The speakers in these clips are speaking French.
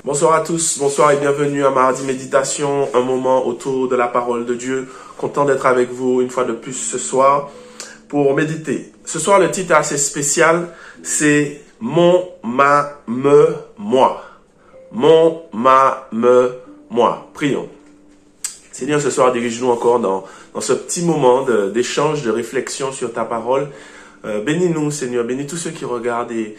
Bonsoir à tous, bonsoir et bienvenue à Mardi Méditation, un moment autour de la parole de Dieu. Content d'être avec vous une fois de plus ce soir pour méditer. Ce soir, le titre est assez spécial, c'est Mon, ma, me, moi. Mon, ma, me, moi. Prions. Seigneur, ce soir, dirige-nous encore dans ce petit moment d'échange, de réflexion sur ta parole. Bénis-nous, Seigneur, bénis tous ceux qui regardent et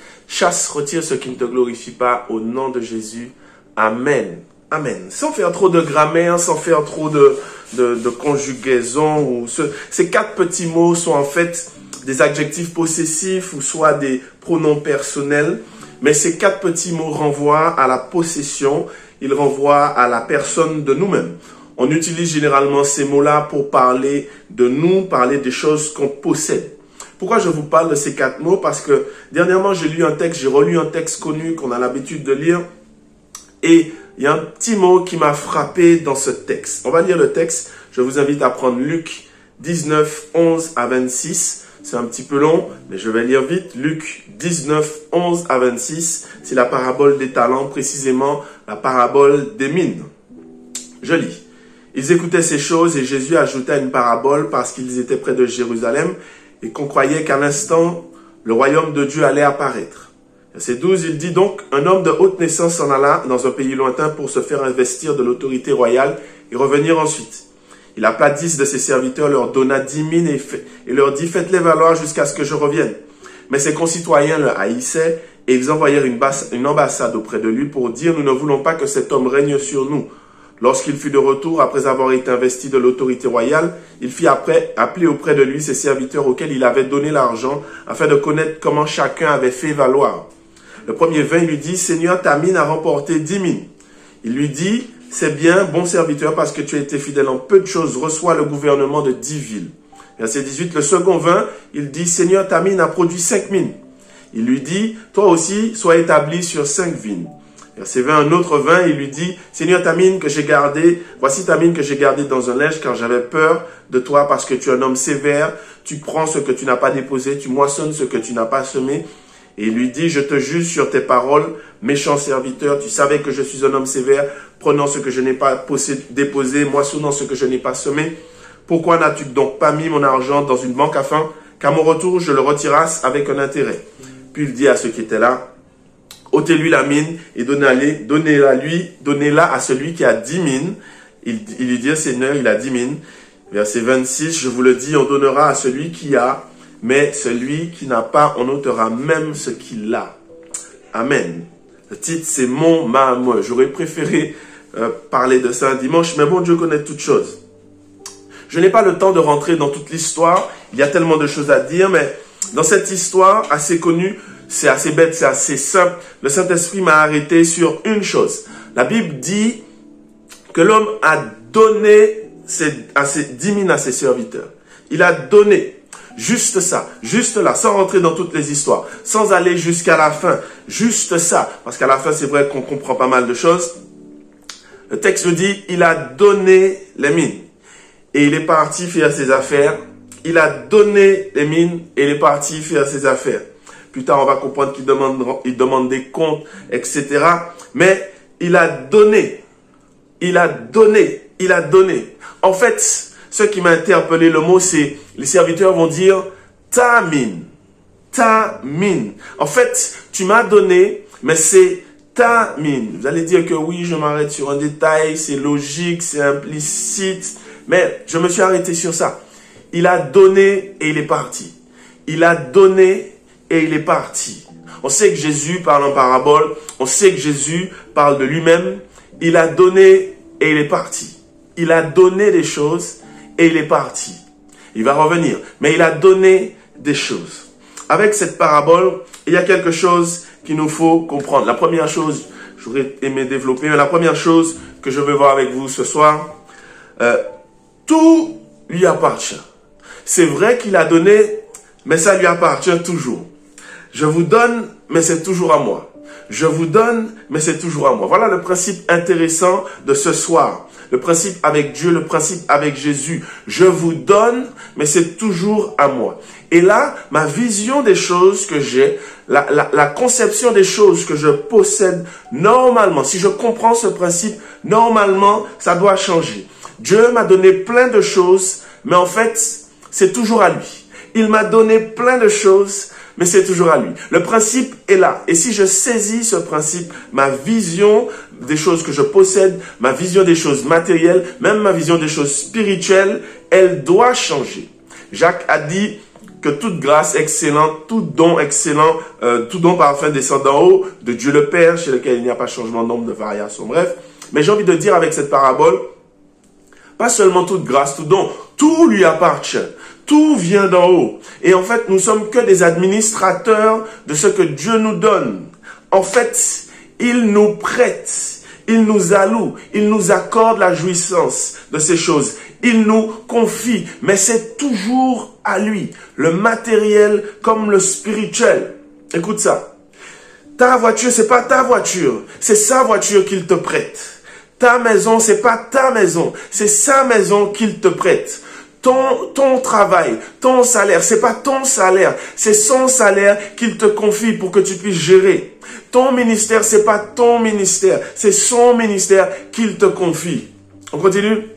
retire ce qui ne te glorifie pas au nom de Jésus. Amen. Amen. Sans faire trop de grammaire, sans faire trop de conjugaison. Ces quatre petits mots sont en fait des adjectifs possessifs ou soit des pronoms personnels. Mais ces quatre petits mots renvoient à la possession, ils renvoient à la personne de nous-mêmes. On utilise généralement ces mots-là pour parler de nous, parler des choses qu'on possède. Pourquoi je vous parle de ces quatre mots? Parce que dernièrement, j'ai relu un texte connu qu'on a l'habitude de lire. Et il y a un petit mot qui m'a frappé dans ce texte. On va lire le texte. Je vous invite à prendre Luc 19, 11 à 26. C'est un petit peu long, mais je vais lire vite. Luc 19, 11 à 26. C'est la parabole des talents, précisément la parabole des mines. Je lis. Ils écoutaient ces choses et Jésus ajouta une parabole parce qu'ils étaient près de Jérusalem et qu'on croyait qu'à l'instant, le royaume de Dieu allait apparaître. Verset 12, il dit donc, un homme de haute naissance s'en alla dans un pays lointain pour se faire investir de l'autorité royale et revenir ensuite. Il appela 10 de ses serviteurs, leur donna 10 mines et leur dit, faites-les valoir jusqu'à ce que je revienne. Mais ses concitoyens le haïssaient et ils envoyèrent une ambassade auprès de lui pour dire, nous ne voulons pas que cet homme règne sur nous. Lorsqu'il fut de retour, après avoir été investi de l'autorité royale, il fit appeler auprès de lui ses serviteurs auxquels il avait donné l'argent, afin de connaître comment chacun avait fait valoir. Le premier vint et lui dit, Seigneur, ta mine a remporté 10 mines. Il lui dit, c'est bien, bon serviteur, parce que tu as été fidèle en peu de choses, reçois le gouvernement de 10 villes. Verset 18, le second vint, il dit, Seigneur, ta mine a produit 5 mines. Il lui dit, toi aussi, sois établi sur 5 vignes. Verset 20, un autre vint, il lui dit, Seigneur, ta mine que j'ai gardée, voici ta mine que j'ai gardée dans un linge, car j'avais peur de toi, parce que tu es un homme sévère, tu prends ce que tu n'as pas déposé, tu moissonnes ce que tu n'as pas semé. Et il lui dit, je te juge sur tes paroles, méchant serviteur, tu savais que je suis un homme sévère, prenant ce que je n'ai pas déposé, moissonnant ce que je n'ai pas semé. Pourquoi n'as-tu donc pas mis mon argent dans une banque afin qu'à mon retour, je le retirasse avec un intérêt? Puis il dit à ceux qui étaient là, ôtez-lui la mine et donnez-la à celui qui a 10 mines. Il lui dit, Seigneur, il a 10 mines. Verset 26, je vous le dis, on donnera à celui qui a, mais celui qui n'a pas, on ôtera même ce qu'il a. Amen. Le titre, c'est Mon, ma, moi. J'aurais préféré parler de ça un dimanche, mais bon, Dieu connaît toutes choses. Je n'ai pas le temps de rentrer dans toute l'histoire. Il y a tellement de choses à dire, mais dans cette histoire assez connue, c'est assez bête, c'est assez simple. Le Saint-Esprit m'a arrêté sur une chose. La Bible dit que l'homme a donné 10 mines à ses serviteurs. Il a donné juste ça, juste là, sans rentrer dans toutes les histoires, sans aller jusqu'à la fin, juste ça. Parce qu'à la fin, c'est vrai qu'on comprend pas mal de choses. Le texte dit, il a donné les mines. Et il est parti faire ses affaires. Il a donné les mines et il est parti faire ses affaires. Plus tard, on va comprendre qu'il demande des comptes, etc. Mais il a donné. Il a donné. Il a donné. En fait, ce qui m'a interpellé le mot, c'est les serviteurs vont dire ta mine. Ta mine. En fait, tu m'as donné, mais c'est ta mine. Vous allez dire que oui, je m'arrête sur un détail, c'est logique, c'est implicite. Mais je me suis arrêté sur ça. Il a donné et il est parti. Il a donné et il est parti. On sait que Jésus parle en parabole. On sait que Jésus parle de lui-même. Il a donné et il est parti. Il a donné des choses et il est parti. Il va revenir. Mais il a donné des choses. Avec cette parabole, il y a quelque chose qu'il nous faut comprendre. La première chose, j'aurais aimé développer, mais la première chose que je veux voir avec vous ce soir, tout lui appartient. C'est vrai qu'il a donné, mais ça lui appartient toujours. Je vous donne, mais c'est toujours à moi. Je vous donne, mais c'est toujours à moi. Voilà le principe intéressant de ce soir. le principe avec Dieu, le principe avec Jésus. Je vous donne, mais c'est toujours à moi. Et là, ma vision des choses que j'ai, la conception des choses que je possède, normalement, si je comprends ce principe, normalement, ça doit changer. Dieu m'a donné plein de choses, mais en fait, c'est toujours à lui. Il m'a donné plein de choses, mais c'est toujours à lui. Le principe est là. Et si je saisis ce principe, ma vision des choses que je possède, ma vision des choses matérielles, même ma vision des choses spirituelles, elle doit changer. Jacques a dit que toute grâce excellente, tout don parfait descend d'en haut, de Dieu le Père, chez lequel il n'y a pas changement de nombre de variations. Bref, mais j'ai envie de dire avec cette parabole, pas seulement toute grâce, tout don, tout lui appartient. Tout vient d'en haut. Et en fait, nous sommes que des administrateurs de ce que Dieu nous donne. En fait, il nous prête, il nous alloue, il nous accorde la jouissance de ces choses. Il nous confie, mais c'est toujours à lui. Le matériel comme le spirituel. Écoute ça. Ta voiture, c'est pas ta voiture. C'est sa voiture qu'il te prête. Ta maison, c'est pas ta maison. C'est sa maison qu'il te prête. Ton travail, ton salaire, c'est pas ton salaire, c'est son salaire qu'il te confie pour que tu puisses gérer. Ton ministère, c'est pas ton ministère, c'est son ministère qu'il te confie. On continue?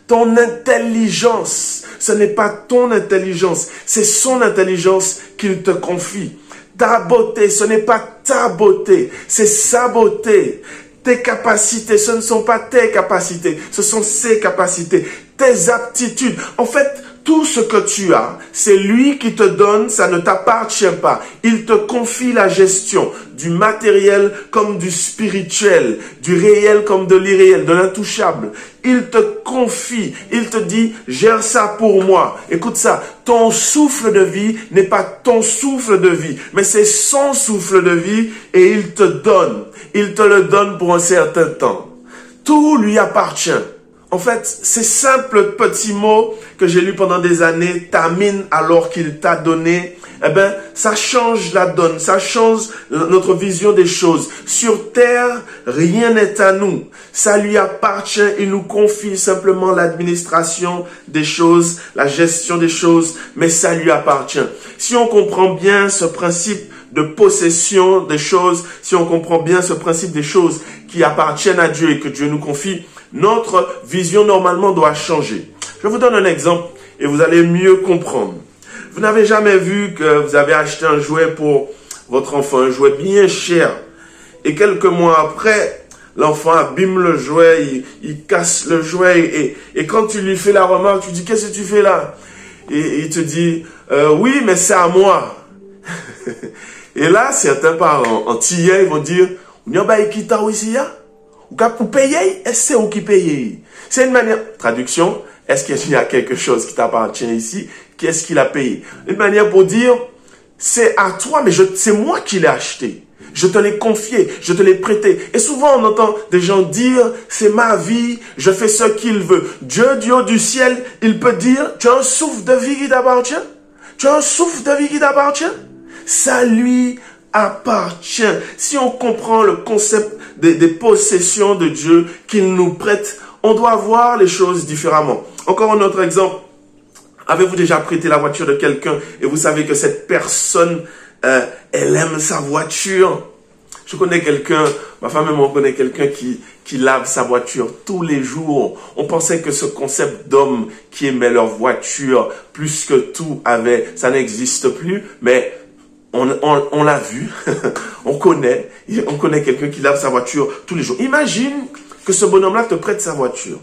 Ton intelligence, ce n'est pas ton intelligence, c'est son intelligence qu'il te confie. Ta beauté, ce n'est pas ta beauté, c'est sa beauté. Tes capacités, ce ne sont pas tes capacités, ce sont ses capacités. Tes aptitudes, en fait, tout ce que tu as, c'est lui qui te donne, ça ne t'appartient pas. Il te confie la gestion du matériel comme du spirituel, du réel comme de l'irréel, de l'intouchable. Il te confie, il te dit, gère ça pour moi. Écoute ça, ton souffle de vie n'est pas ton souffle de vie, mais c'est son souffle de vie et il te donne. Il te le donne pour un certain temps. Tout lui appartient. En fait, ces simples petits mots que j'ai lus pendant des années, t'amène alors qu'il t'a donné, eh ben, ça change la donne, ça change notre vision des choses. Sur terre, rien n'est à nous. Ça lui appartient, il nous confie simplement l'administration des choses, la gestion des choses, mais ça lui appartient. Si on comprend bien ce principe de possession des choses, si on comprend bien ce principe des choses qui appartiennent à Dieu et que Dieu nous confie, notre vision normalement doit changer. Je vous donne un exemple et vous allez mieux comprendre. Vous n'avez jamais vu que vous avez acheté un jouet pour votre enfant, un jouet bien cher. Et quelques mois après, l'enfant abîme le jouet, il casse le jouet. Et quand tu lui fais la remarque, tu dis, qu'est-ce que tu fais là? Et il te dit, oui, mais c'est à moi. Et là, certains parents, en tillé, ils vont dire, ou payer, est-ce c'est où qui paye? C'est une manière, traduction, est-ce qu'il y a quelque chose qui t'appartient ici? Qu'est-ce qu'il a payé? Une manière pour dire, c'est à toi, mais c'est moi qui l'ai acheté. Je te l'ai confié, je te l'ai prêté. Et souvent, on entend des gens dire, c'est ma vie, je fais ce qu'il veut. Dieu, du haut du ciel, il peut dire, tu as un souffle de vie qui t'appartient? Tu as un souffle de vie qui t'appartient? Ça lui appartient. Si on comprend le concept des possessions de Dieu qu'il nous prête, on doit voir les choses différemment. Encore un autre exemple. Avez-vous déjà prêté la voiture de quelqu'un et vous savez que cette personne, elle aime sa voiture? Je connais quelqu'un, ma femme et moi, on connaît quelqu'un qui lave sa voiture tous les jours. On pensait que ce concept d'homme qui aimait leur voiture plus que tout ça n'existe plus, mais on l'a vu, on connaît quelqu'un qui lave sa voiture tous les jours. Imagine que ce bonhomme-là te prête sa voiture.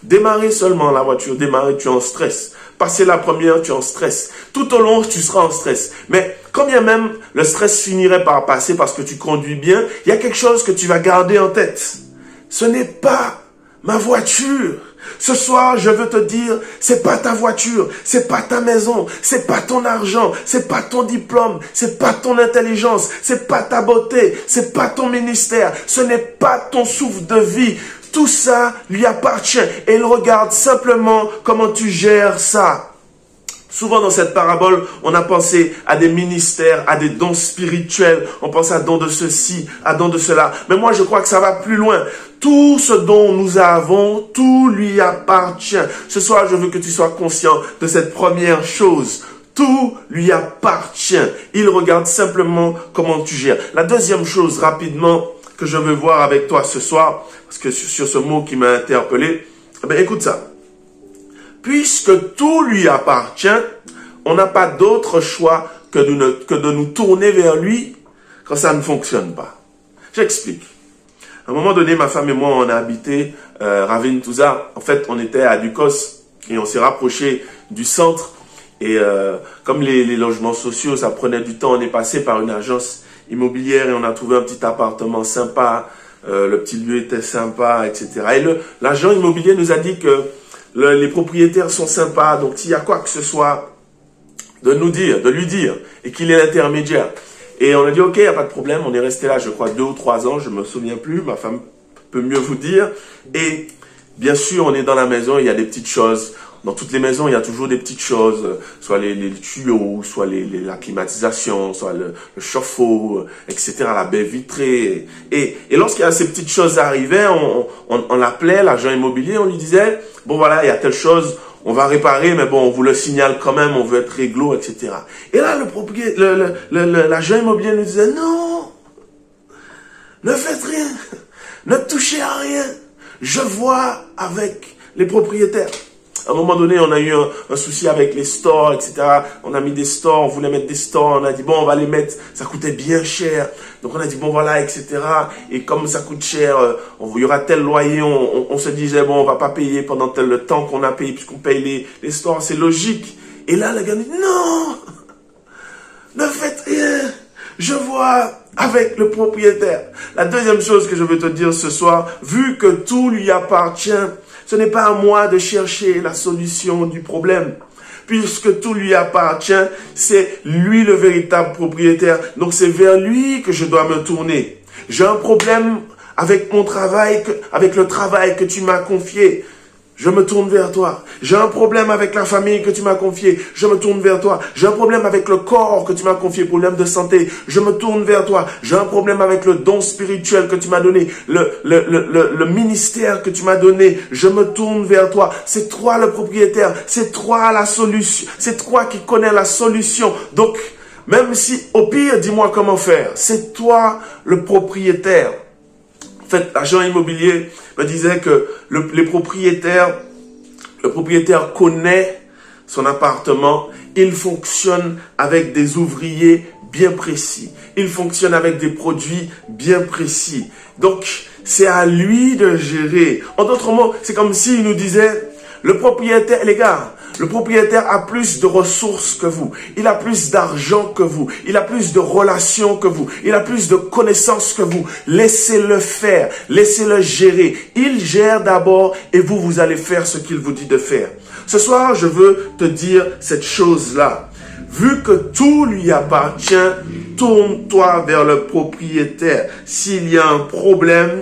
Démarrer seulement la voiture, démarrer, tu es en stress. Passer la première, tu es en stress. Tout au long, tu seras en stress. Mais quand bien même le stress finirait par passer parce que tu conduis bien, il y a quelque chose que tu vas garder en tête. Ce n'est pas ma voiture. Ce soir, je veux te dire, c'est pas ta voiture, c'est pas ta maison, c'est pas ton argent, c'est pas ton diplôme, c'est pas ton intelligence, c'est pas ta beauté, c'est pas ton ministère, ce n'est pas ton souffle de vie. Tout ça lui appartient et il regarde simplement comment tu gères ça. Souvent dans cette parabole, on a pensé à des ministères, à des dons spirituels. On pense à dons de ceci, à dons de cela. Mais moi, je crois que ça va plus loin. Tout ce dont nous avons, tout lui appartient. Ce soir, je veux que tu sois conscient de cette première chose. Tout lui appartient. Il regarde simplement comment tu gères. La deuxième chose, rapidement, que je veux voir avec toi ce soir, parce que sur ce mot qui m'a interpellé, écoute ça. Puisque tout lui appartient, on n'a pas d'autre choix que de nous tourner vers lui quand ça ne fonctionne pas. J'explique. À un moment donné, ma femme et moi, on a habité Ravin Touza. En fait, on était à Ducos et on s'est rapproché du centre. Et comme les logements sociaux, ça prenait du temps, on est passé par une agence immobilière et on a trouvé un petit appartement sympa. Le petit lieu était sympa, etc. Et l'agent immobilier nous a dit que les propriétaires sont sympas. Donc, s'il y a quoi que ce soit, de lui dire, et qu'il est l'intermédiaire. Et on a dit, ok, il n'y a pas de problème. On est resté là, je crois, 2 ou 3 ans. Je ne me souviens plus. Ma femme peut mieux vous dire. Et bien sûr, on est dans la maison. Il y a des petites choses. Dans toutes les maisons, il y a toujours des petites choses. Soit les tuyaux, soit la climatisation, soit le chauffe-eau, etc. La baie vitrée. Et lorsqu'il y a ces petites choses arrivaient, on l'appelait, l'agent immobilier. On lui disait, bon voilà, il y a telle chose. On va réparer, mais bon, on vous le signale quand même, on veut être réglo, etc. Et là, l'agent immobilier nous disait, non, ne faites rien, ne touchez à rien, je vois avec les propriétaires. À un moment donné, on a eu un souci avec les stores, etc. On a mis des stores, on voulait mettre des stores, on a dit, bon, on va les mettre, ça coûtait bien cher. Donc on a dit, bon, voilà, etc. Et comme ça coûte cher, il y aura tel loyer, on se disait, bon, on va pas payer pendant le temps qu'on a payé, puisqu'on paye les stores, c'est logique. Et là, le gars dit, non, ne faites rien, je vois avec le propriétaire. La deuxième chose que je veux te dire ce soir, vu que tout lui appartient, ce n'est pas à moi de chercher la solution du problème. Puisque tout lui appartient, c'est lui le véritable propriétaire. Donc c'est vers lui que je dois me tourner. J'ai un problème avec mon travail, avec le travail que tu m'as confié. Je me tourne vers toi. J'ai un problème avec la famille que tu m'as confiée. Je me tourne vers toi. J'ai un problème avec le corps que tu m'as confié, problème de santé. Je me tourne vers toi. J'ai un problème avec le don spirituel que tu m'as donné, le ministère que tu m'as donné. Je me tourne vers toi. C'est toi le propriétaire. C'est toi la solution. C'est toi qui connais la solution. Donc, même si, au pire, dis-moi comment faire. C'est toi le propriétaire. En fait, l'agent immobilier me disait que le propriétaire connaît son appartement, il fonctionne avec des ouvriers bien précis, il fonctionne avec des produits bien précis. Donc, c'est à lui de gérer. En d'autres mots, c'est comme s'il nous disait, le propriétaire, les gars, le propriétaire a plus de ressources que vous. Il a plus d'argent que vous. Il a plus de relations que vous. Il a plus de connaissances que vous. Laissez-le faire. Laissez-le gérer. Il gère d'abord et vous allez faire ce qu'il vous dit de faire. Ce soir, je veux te dire cette chose-là. Vu que tout lui appartient, tourne-toi vers le propriétaire. S'il y a un problème,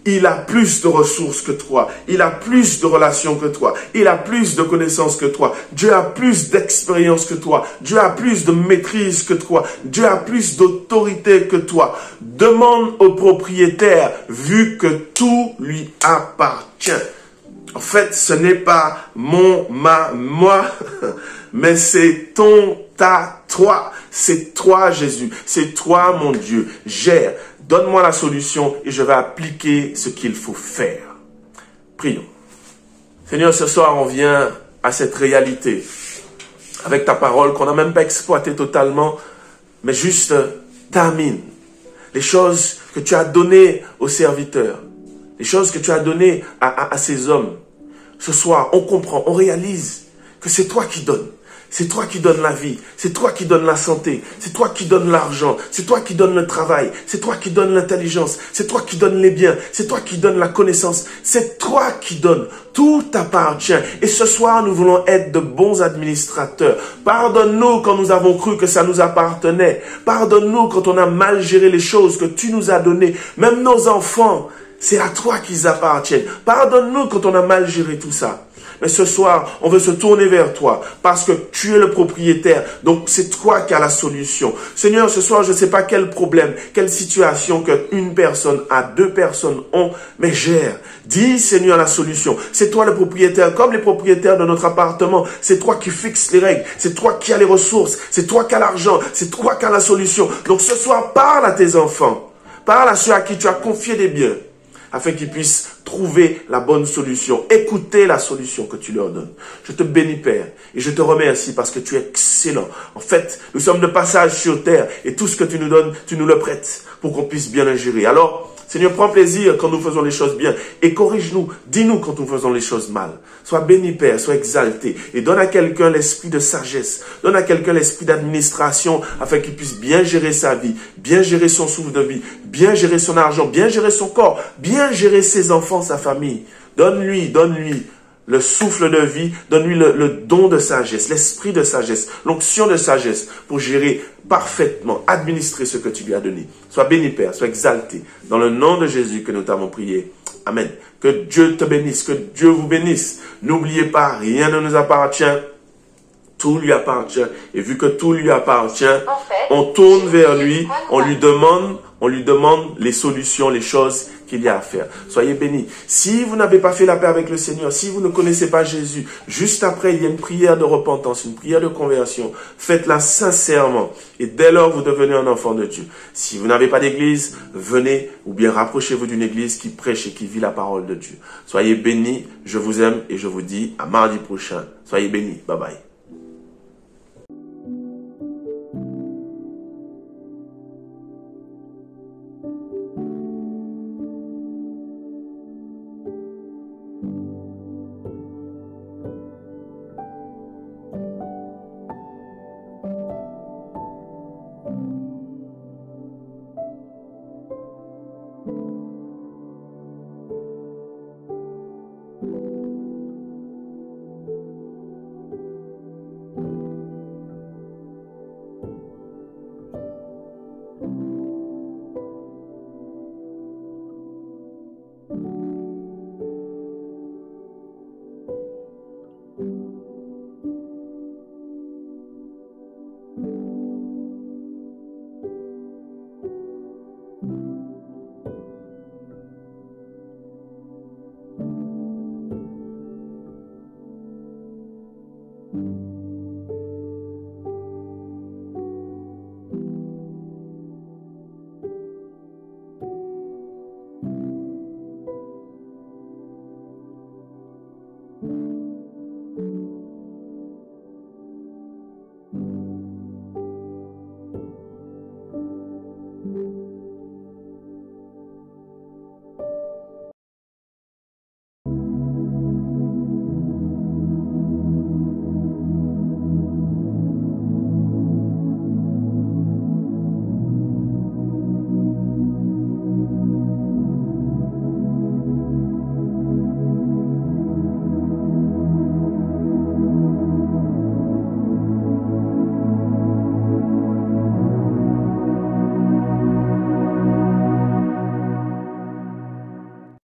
il a plus de ressources que toi. Il a plus de relations que toi. Il a plus de connaissances que toi. Dieu a plus d'expérience que toi. Dieu a plus de maîtrise que toi. Dieu a plus d'autorité que toi. Demande au propriétaire, vu que tout lui appartient. En fait, ce n'est pas moi, mais c'est toi. C'est toi, Jésus. C'est toi, mon Dieu. Gère. Donne-moi la solution et je vais appliquer ce qu'il faut faire. Prions. Seigneur, ce soir, on vient à cette réalité avec ta parole qu'on n'a même pas exploitée totalement, mais juste termine. Les choses que tu as données aux serviteurs, les choses que tu as données à ces hommes. Ce soir, on comprend, on réalise que c'est toi qui donnes. C'est toi qui donnes la vie, c'est toi qui donnes la santé, c'est toi qui donnes l'argent, c'est toi qui donnes le travail, c'est toi qui donnes l'intelligence, c'est toi qui donnes les biens, c'est toi qui donnes la connaissance, c'est toi qui donnes. Tout t'appartient. Et ce soir, nous voulons être de bons administrateurs. Pardonne-nous quand nous avons cru que ça nous appartenait. Pardonne-nous quand on a mal géré les choses que tu nous as données. Même nos enfants, c'est à toi qu'ils appartiennent. Pardonne-nous quand on a mal géré tout ça. Mais ce soir, on veut se tourner vers toi parce que tu es le propriétaire. Donc, c'est toi qui as la solution. Seigneur, ce soir, je ne sais pas quel problème, quelle situation qu'une personne a, 2 personnes ont, mais gère. Dis, Seigneur, la solution. C'est toi le propriétaire, comme les propriétaires de notre appartement. C'est toi qui fixes les règles. C'est toi qui as les ressources. C'est toi qui as l'argent. C'est toi qui as la solution. Donc, ce soir, parle à tes enfants. Parle à ceux à qui tu as confié des biens, afin qu'ils puissent trouver la bonne solution, écouter la solution que tu leur donnes. Je te bénis, Père, et je te remercie parce que tu es excellent. En fait, nous sommes de passage sur terre, et tout ce que tu nous donnes, tu nous le prêtes pour qu'on puisse bien le gérer. Alors, Seigneur, prends plaisir quand nous faisons les choses bien et corrige-nous, dis-nous quand nous faisons les choses mal. Sois béni, Père, sois exalté et donne à quelqu'un l'esprit de sagesse, donne à quelqu'un l'esprit d'administration afin qu'il puisse bien gérer sa vie, bien gérer son souffle de vie, bien gérer son argent, bien gérer son corps, bien gérer ses enfants, sa famille. Donne-lui le souffle de vie, donne-lui le don de sagesse, l'esprit de sagesse, l'onction de sagesse pour gérer parfaitement, administrer ce que tu lui as donné. Sois béni, Père, sois exalté. Dans le nom de Jésus que nous t'avons prié. Amen. Que Dieu te bénisse, que Dieu vous bénisse. N'oubliez pas, rien ne nous appartient. Tout lui appartient. Et vu que tout lui appartient, on tourne vers lui, on lui demande les solutions, les choses qu'il y a à faire. Soyez bénis. Si vous n'avez pas fait la paix avec le Seigneur, si vous ne connaissez pas Jésus, juste après, il y a une prière de repentance, une prière de conversion. Faites-la sincèrement. Et dès lors, vous devenez un enfant de Dieu. Si vous n'avez pas d'église, venez ou bien rapprochez-vous d'une église qui prêche et qui vit la parole de Dieu. Soyez bénis. Je vous aime et je vous dis à mardi prochain. Soyez bénis. Bye bye.